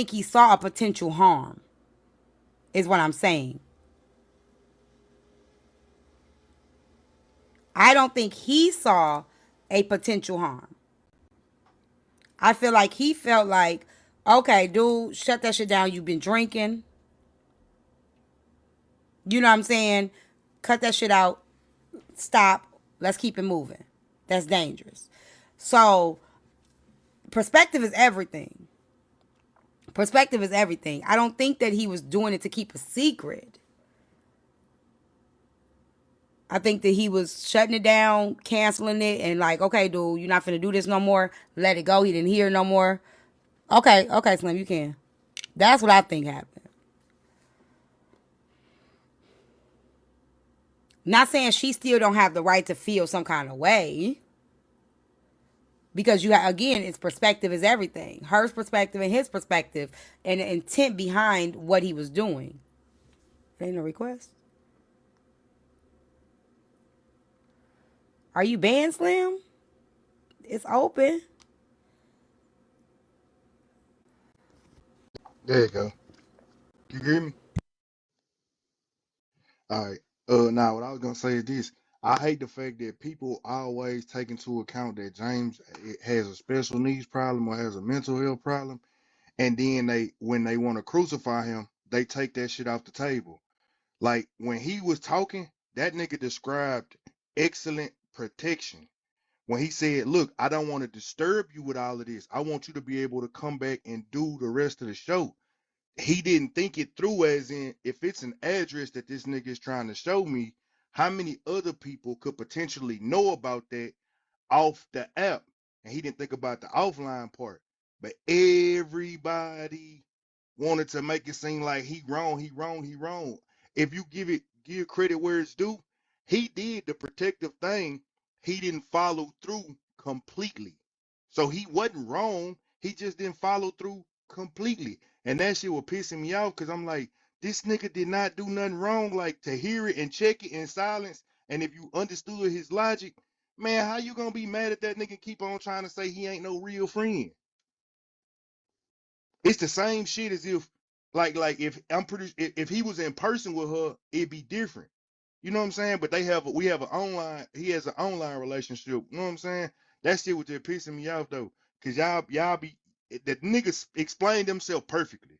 think he saw a potential harm, is what I'm saying. I don't think he saw a potential harm. I feel like he felt like, okay, dude, shut that shit down. You've been drinking. You know what I'm saying? Cut that shit out. Stop. Let's keep it moving. That's dangerous. So, perspective is everything. Perspective is everything. I don't think that he was doing it to keep a secret. I think that he was shutting it down, canceling it, and like, okay, dude, you're not finna do this no more. Let it go. He didn't hear no more. Okay, okay, Slim, you can. That's what I think happened. Not saying she still don't have the right to feel some kind of way. Because again, it's perspective is everything. Her perspective and his perspective and the intent behind what he was doing. Ain't no request. Are you banned, Slim? It's open. There you go. You hear me? All right. Now what I was gonna say is this. I hate the fact that people always take into account that James has a special needs problem or has a mental health problem, and then when they want to crucify him, they take that shit off the table. Like when he was talking, that nigga described excellent protection. When he said, "Look, I don't want to disturb you with all of this. I want you to be able to come back and do the rest of the show." He didn't think it through, as in, if it's an address that this nigga is trying to show me, how many other people could potentially know about that off the app? And he didn't think about the offline part. But everybody wanted to make it seem like he wrong, he wrong, he wrong. If you give credit where it's due, he did the protective thing. He didn't follow through completely. So he wasn't wrong. He just didn't follow through completely. And that shit was pissing me off because I'm like, this nigga did not do nothing wrong. Like, to hear it and check it in silence. And if you understood his logic, man, how you gonna be mad at that nigga and keep on trying to say he ain't no real friend? It's the same shit as if, like if I'm pretty, if he was in person with her, it'd be different. You know what I'm saying? But we have an online. He has an online relationship. You know what I'm saying? That shit was just pissing me off though, cause y'all be the niggas explain themselves perfectly.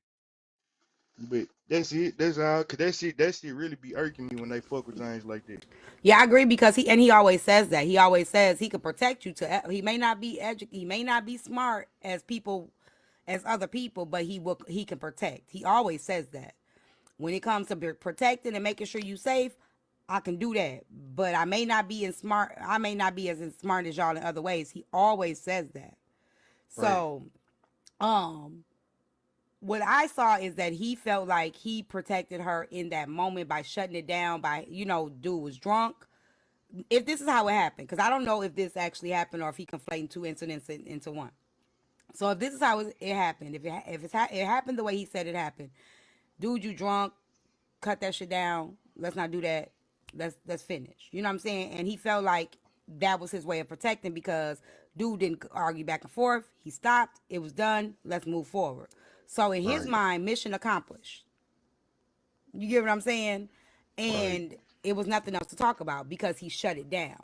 But that's it. That's all. Cause that shit really be irking me when they fuck with James like that. Yeah, I agree because he always says that. He always says he could protect you to he may not be he may not be smart as other people, but he can protect. He always says that. When it comes to protecting and making sure you safe, I can do that. But I may not be as smart as y'all in other ways. He always says that. Right. So, um what I saw is that he felt like he protected her in that moment by shutting it down by, dude was drunk. If this is how it happened, because I don't know if this actually happened or if he conflating two incidents into one. So if this is how it happened, it happened the way he said it happened, dude, you drunk, cut that shit down. Let's not do that. Let's finish. You know what I'm saying? And he felt like that was his way of protecting because dude didn't argue back and forth. He stopped. It was done. Let's move forward. So in his Right. mind, mission accomplished. You get what I'm saying? Right. And it was nothing else to talk about because he shut it down.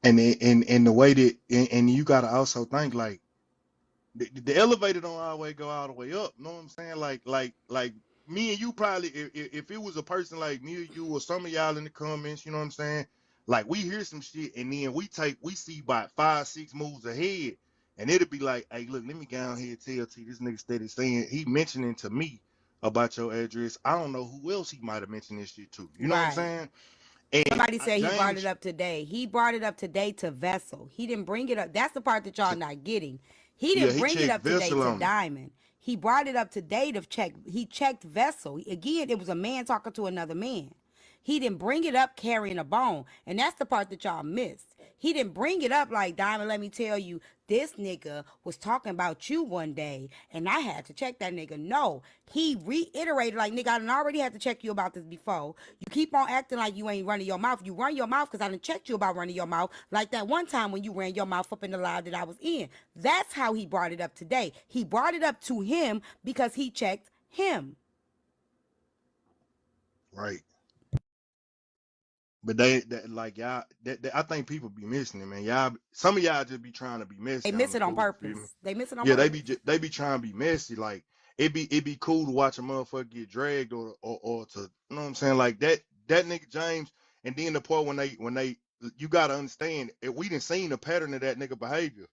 And the way that and you gotta also think like the elevator don't always go all the way up. You know what I'm saying? Like me and you probably if it was a person like me or you or some of y'all in the comments, you know what I'm saying? Like we hear some shit and then we see about 5, 6 moves ahead, and it'll be like, hey, look, let me go on here and tell T this nigga steady saying he mentioning to me about your address. I don't know who else he might have mentioned this shit to. You know what I'm Right. saying? And Somebody said he brought it James, up today. He brought it up today to Vessel. He didn't bring it up. That's the part that y'all not getting. He yeah, didn't he bring it checked up today Vessel to on him. Diamond. He brought it up today to check. He checked Vessel. Again, it was a man talking to another man. He didn't bring it up carrying a bone. And that's the part that y'all missed. He didn't bring it up like, Diamond, let me tell you, this nigga was talking about you one day and I had to check that nigga. No, he reiterated like, nigga, I done already had to check you about this before. You keep on acting like you ain't running your mouth. You run your mouth because I done checked you about running your mouth, like that one time when you ran your mouth up in the live that I was in. That's how he brought it up today. He brought it up to him because he checked him. Right. But they that like y'all I think people be missing it, man. Y'all some of y'all just be trying to be They messy on miss the it on cool, feel me? purpose. They miss it on Yeah, purpose. they be trying to be messy. Like it be cool to watch a motherfucker get dragged or to you know what I'm saying? Like that nigga James, and then the part when they you gotta understand we done seen the pattern of that nigga behavior.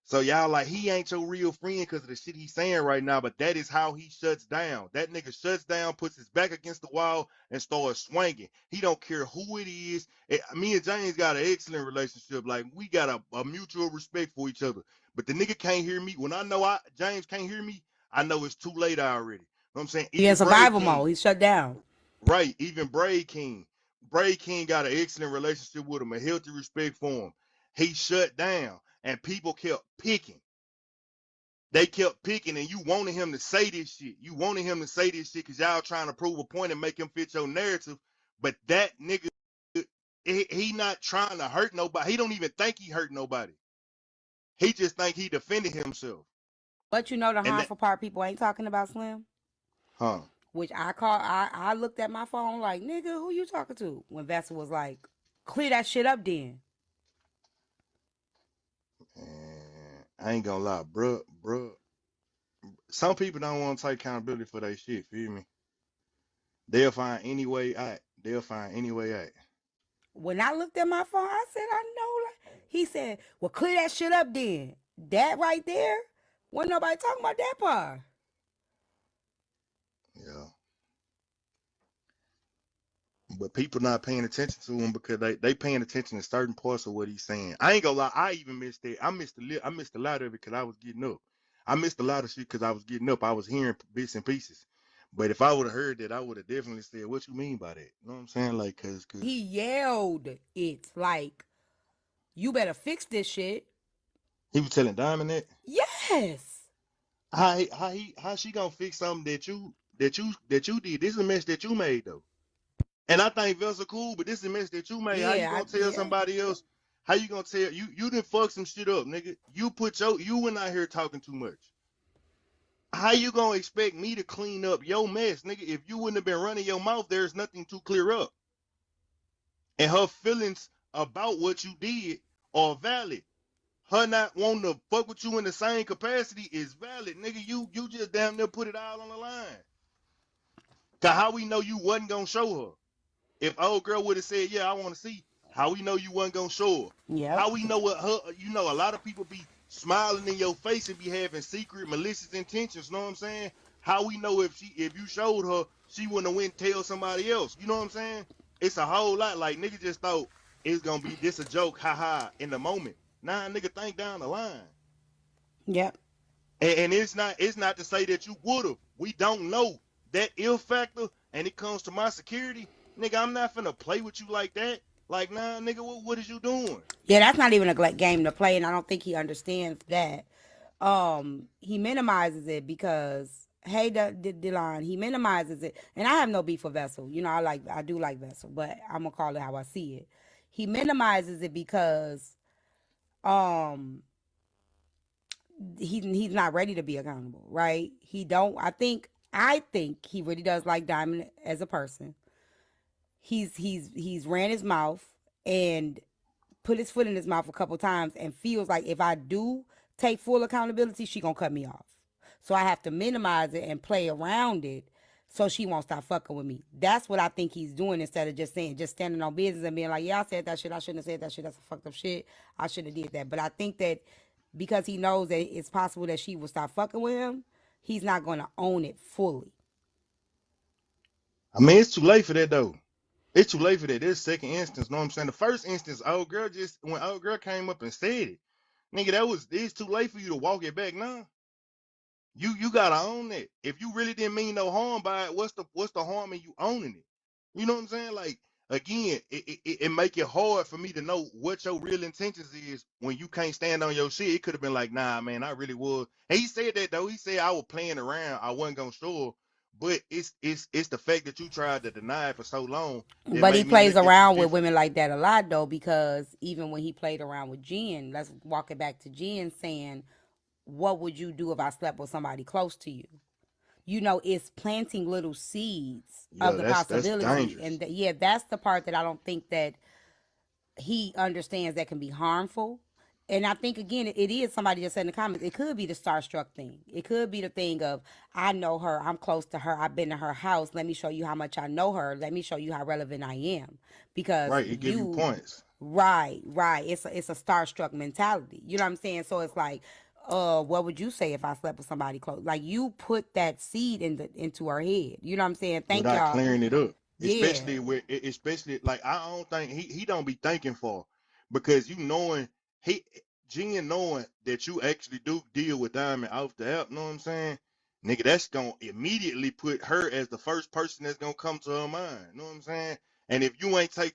So y'all like he ain't your real friend because of the shit he's saying right now, but that is how he shuts down. That nigga shuts down, puts his back against the wall, and starts swinging. He don't care who it is. Me and James got an excellent relationship. Like we got a mutual respect for each other. But the nigga can't hear me. When I know James can't hear me, I know it's too late already. You know what I'm saying? He in Even Braid survival King, mode. He's shut down. right? Even Braid King. Braid King got an excellent relationship with him, a healthy respect for him. He shut down, and people kept picking. They kept picking, and you wanted him to say this shit. You wanted him to say this shit because y'all trying to prove a point and make him fit your narrative. But that nigga, he not trying to hurt nobody. He don't even think he hurt nobody. He just think he defended himself. But you know the And that, harmful part people ain't talking about, Slim? huh? Which I looked at my phone like, nigga, who you talking to? When Vessel was like, clear that shit up then. And I ain't gonna lie, bruh. Some people don't want to take accountability for their shit. Feel me? They'll find any way out. They'll find any way out. When I looked at my phone, I said, I know. Like, he said, well, clear that shit up then. That right there, wasn't nobody talking about that part. Yeah. But people not paying attention to him because they paying attention to certain parts of what he's saying. I ain't gonna lie, I even missed that. I missed a lot of it because I was getting up. I missed a lot of shit because I was getting up. I was hearing bits and pieces. But if I would have heard that, I would have definitely said, "What you mean by that?" You know what I'm saying? Like, cause He yelled it like, you better fix this shit. he was telling Diamond that Yes. how she gonna fix something that you did. This is a mess that you made though. And I think Vessel cool, but this is a mess that you made. How you gonna tell Yeah. somebody else? How you gonna tell you didn't fuck some shit up, nigga? You went out here talking too much. How you gonna expect me to clean up your mess, nigga? If you wouldn't have been running your mouth, there's nothing to clear up. And her feelings about what you did are valid. Her not wanting to fuck with you in the same capacity is valid, nigga. You just damn near put it all on the line. Cause how we know you wasn't gonna show her? If old girl would have said, "Yeah, I want to see," how we know you wasn't gonna show her? Yep. How we know what her? You know, a lot of people be smiling in your face and be having secret malicious intentions. Know what I'm saying? How we know if you showed her, she wouldn't have went and tell somebody else. You know what I'm saying? It's a whole lot. Like nigga just thought it's gonna be this a joke, haha, in the moment. Nah, nigga, think down the line. Yep. And it's not to say that you would've. We don't know that ill factor, and it comes to my security, nigga. I'm not finna play with you like that. Like, nah, nigga, what is you doing? Yeah, that's not even a game to play, and I don't think he understands that. He minimizes it because hey, Delon, he minimizes it, and I have no beef for Vessel. You know, I do like Vessel, but I'm gonna call it how I see it. He minimizes it because um he's not ready to be accountable, right? He don't. I think he really does like Diamond as a person. He's ran his mouth and put his foot in his mouth a couple times and feels like if I do take full accountability, she gonna cut me off. So I have to minimize it and play around it so she won't stop fucking with me. That's what I think he's doing instead of just standing on business and being like, yeah, I said that shit. I shouldn't have said that shit. That's a fucked up shit. I shouldn't have did that. But I think that because he knows that it's possible that she will stop fucking with him, he's not gonna own it fully. I mean, it's too late for that though. It's too late for that. This second instance, know what I'm saying? The first instance, old girl just when old girl came up and said it, nigga, it's too late for you to walk it back now. You gotta own that. If you really didn't mean no harm by it, what's the harm in you owning it? You know what I'm saying? Like again, it make it hard for me to know what your real intentions is when you can't stand on your shit. It could have been like, nah, man, I really was. And he said that though. He said I was playing around. I wasn't gonna show her. But it's the fact that you tried to deny it for so long that But he made me plays look at you around with different. women like that a lot though, because even when he played around with Jen, let's walk it back to Jen saying, "What would you do if I slept with somebody close to you?" You know, it's planting little seeds of Yeah, the that's possibility, dangerous. and yeah, that's the part that I don't think that he understands that can be harmful. And I think again, it is somebody just said in the comments. It could be the starstruck thing. It could be the thing of I know her, I'm close to her, I've been to her house. Let me show you how much I know her. Let me show you how relevant I am, because Right. It give you points. right, right. It's a starstruck mentality. You know what I'm saying? So it's like, what would you say if I slept with somebody close? Like you put that seed into her head. You know what I'm saying? Thank Without y'all. clearing it up. Yeah. Especially like I don't think he don't be thinking for, because you knowing he Jen knowing that you actually do deal with Diamond off the app, know what I'm saying? Nigga, that's gonna immediately put her as the first person that's gonna come to her mind. Know what I'm saying? And if you ain't take